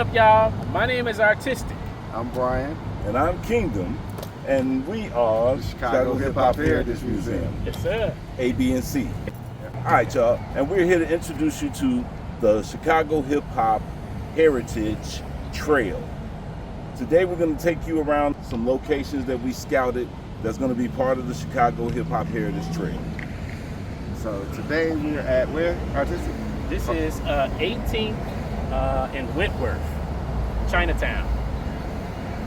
up, y'all? My name is Artistic. I'm Brian. And I'm Kingdom. And we are The Chicago Hip Hop Heritage Museum. Yes, sir. A, B, and C. All right, y'all. And we're here to introduce you to the Chicago Hip Hop Heritage Trail. Today we're going to take you around some locations that we scouted that's going to be part of the Chicago Hip Hop Heritage Trail. So today we're at where, Artistic? This is 18th and Wentworth, Chinatown.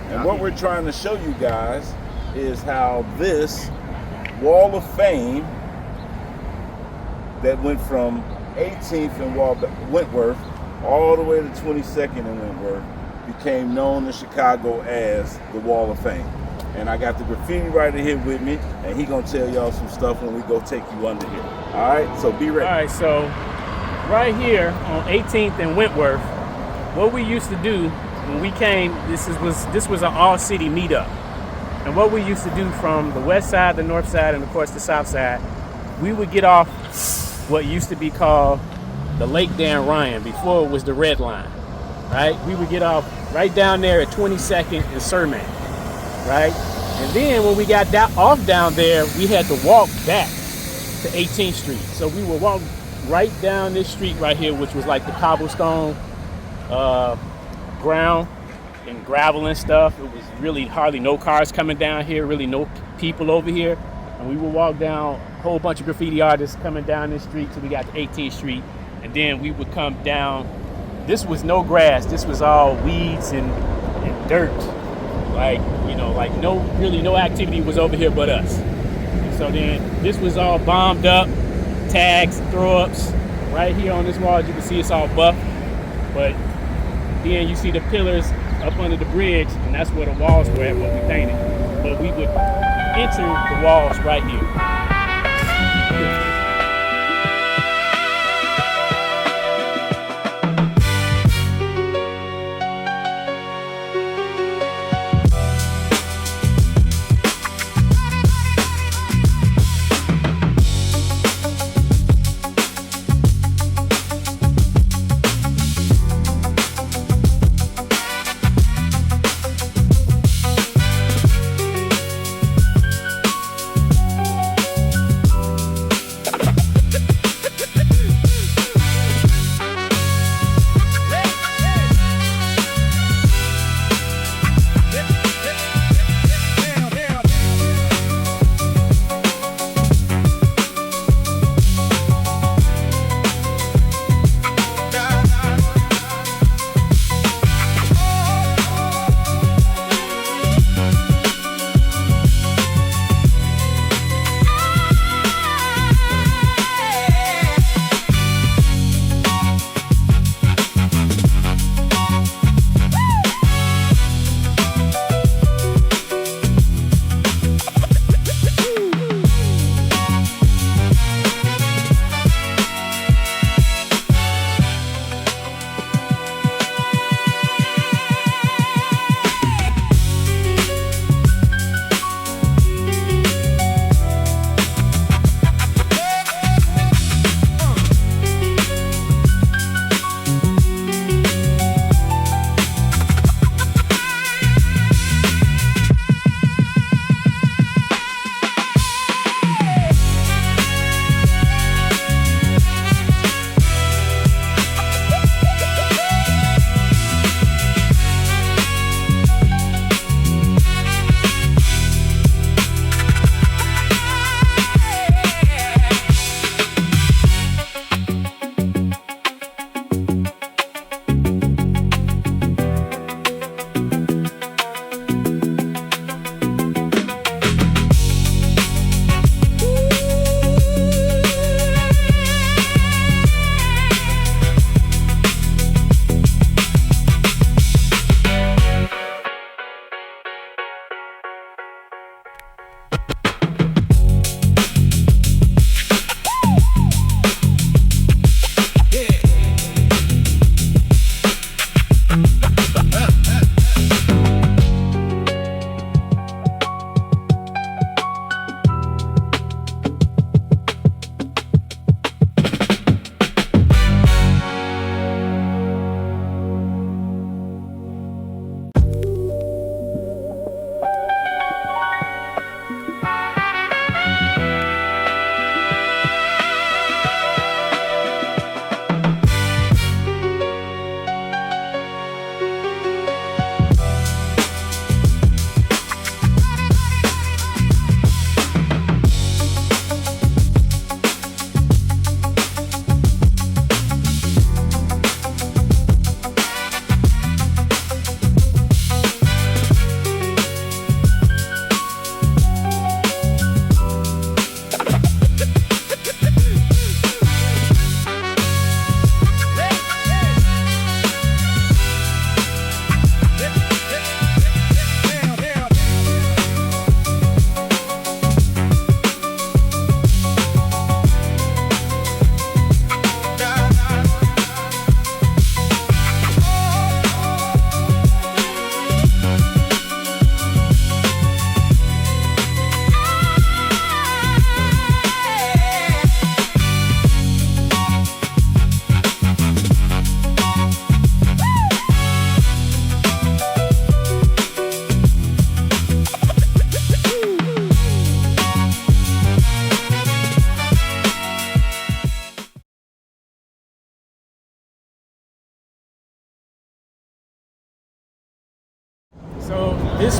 And what we're trying to show you guys is how this Wall of Fame that went from 18th and Wentworth all the way to 22nd and Wentworth became known in Chicago as the Wall of Fame. And I got the graffiti writer here with me, and he gonna tell y'all some stuff when we go take you under here. All right, so be ready. All right, so right here on 18th and Wentworth, what we used to do when we came, this was an all-city meetup. And what we used to do from the west side, the north side, and of course the south side, we would get off what used to be called the Lake Dan Ryan, before it was the Red Line, right? We would get off right down there at 22nd and Sermac, right? And then when we got off down there, we had to walk back to 18th Street. So we would walk right down this street right here, which was like the cobblestone ground and gravel and stuff. It was really hardly no cars coming down here, really no people over here. And we would walk down, a whole bunch of graffiti artists coming down this street till we got to 18th Street. And then we would come down. This was no grass. This was all weeds and dirt. Like, you know, like no activity was over here but us. And so then this was all bombed up, tags, throw-ups. Right here on this wall, as you can see, it's all buff. But then you see the pillars up under the bridge, and that's where the walls were at, what we painted. But we would enter the walls right here.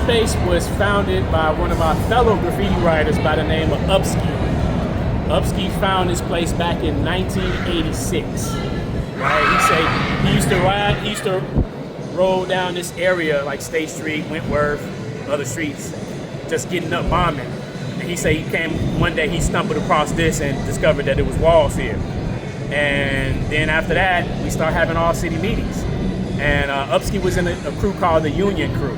space was founded by one of our fellow graffiti writers by the name of Upski. Upski found this place back in 1986. Right? He used to roll down this area like State Street, Wentworth, other streets, just getting up bombing. And he said one day he stumbled across this and discovered that there was walls here. And then after that, we started having all city meetings. And Upski was in a crew called the Union Crew.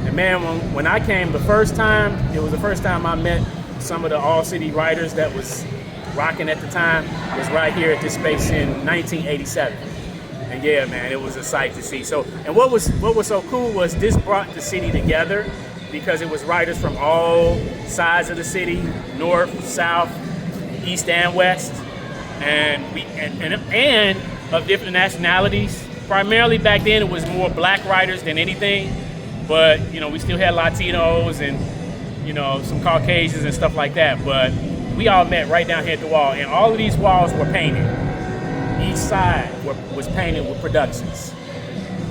And man, when I came the first time, it was the first time I met some of the all city writers that was rocking at the time. Was right here at this space in 1987. And yeah, man, it was a sight to see. So, and what was so cool was this brought the city together because it was writers from all sides of the city, north, south, east, and west, and of different nationalities. Primarily back then, it was more black writers than anything, but you know, we still had Latinos and you know some Caucasians and stuff like that. But we all met right down here at the wall, and all of these walls were painted. Each side was painted with productions.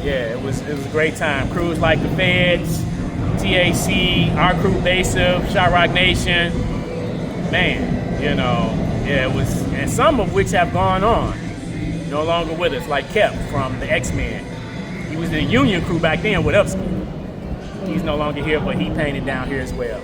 Yeah, it was a great time. Crews like the Feds, TAC, our crew, Basive, Shot Rock Nation. Man, you know, yeah, it was, and some of which have gone on, no longer with us, like Kep from the X-Men. He was in the Union Crew back then with Upski. He's no longer here, but he painted down here as well.